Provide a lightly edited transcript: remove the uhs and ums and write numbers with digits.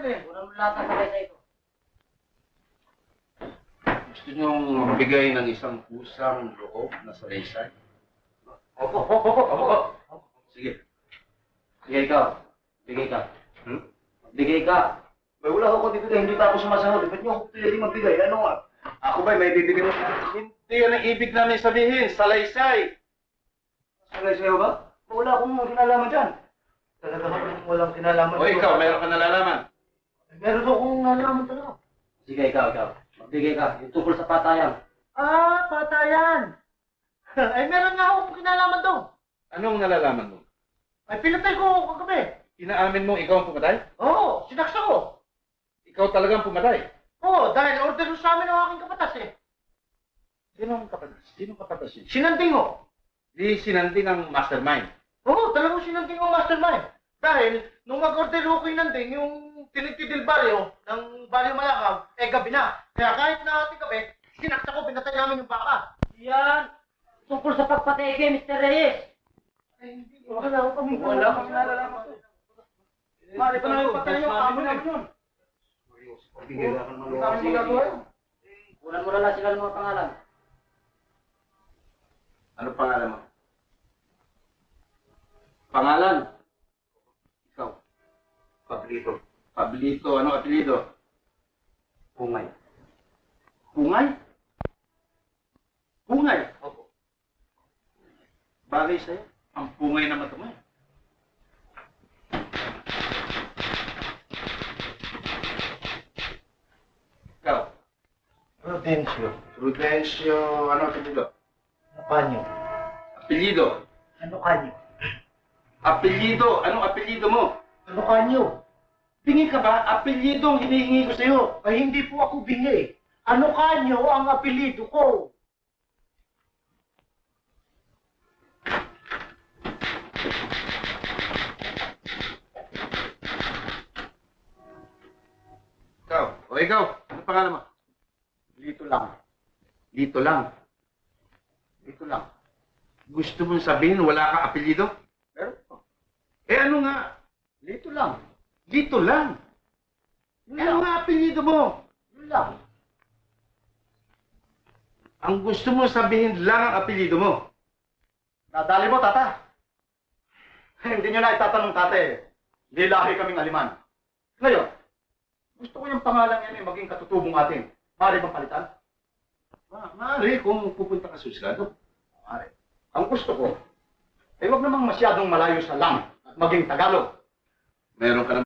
eh. Unang lahat ng sabay sa ito. Gusto niyong magbigay ng isang pusang loob na salaysay? Opo. Sige. Bigay ka. Bigay ka. Bigay ka. May wala ako dito hindi pa ako sumasahod. Ba't niyo ako pwede magbigay? Ano nga? Ako ba may bibigyan mo? Hindi yan ang ibig namin sabihin, salaysay! Sa'yo ba? Wala akong kinalaman dyan. Talaga walang kinalaman. O ikaw, meron ka nalalaman? Meron akong nalaman talaga. Sige, ikaw. Magbigay ka. Yung tungkol sa patayan. Ah, patayan! Ay, meron nga akong kinalaman doon. Anong nalalaman mo? Ay, pinatay ko kagabi. Inaamin mo ikaw ang pumatay? Oo, sinaksa ko. Ikaw talagang pumatay? Oo, dahil order sa amin ng aking kapatas eh. Sinong kapatas? Sinong kapatas yun? Sinanding ko. Di sinanding ang mastermind. Oo, talagang sinanding ko mastermind. Dahil, nung mag-order ko yung nanding, yung tinitidil baryo ng Baryo Malakaw, eh gabi na. Kaya kahit na ating gabi, sinaksa ko, pinatay namin yung baka. Yan! Tungkol sa pagpatay kay Mr. Reyes. Ay, hindi. Wala akong nalalaman. Mari pa namin patay yung amo namin yun. Bigyan ka naman Kami magagawa yun. Kunan mo na lang sila ng mga pangalan. Ano pangalan mo? Pangalan? Ikaw? Pablito. Pablito, ano apelido? Pungay. Pungay? Pungay? Opo. Bagay sa'yo. Ang pungay na mata mo. Ikaw? Prudencio. Prudencio, ano apelido? Panyo. Apelido? Ano kanyo? Apelido? Anong apelido mo? Ano kanyo? Bingi ka ba? Apelido ang hinihingi ko sa'yo. Ay, hindi po ako bingi. Ano kanyo ang apelido ko? Ikaw? O ikaw? Ano pangalan mo? Lito lang. Dito lang. Dito lang. Gusto mong sabihin wala kang apelido? Meron po. Eh ano nga? Lito lang. Dito lang. Yun Ano lang. nga apelido mo? Yun lang. Ang gusto mong sabihin lang ang apelido mo. Nadali mo, tata. Hindi nyo na itatanong, tate. Hindi lahi kaming aliman. Ngayon, gusto ko yung pangalan yan maging katutubong atin. Maaari bang palitan? Maaari kung pupunta ka sa Husgado. Maaari. Ang gusto ko, ay wag namang masyadong malayo sa lang at maging Tagalog. Meron ka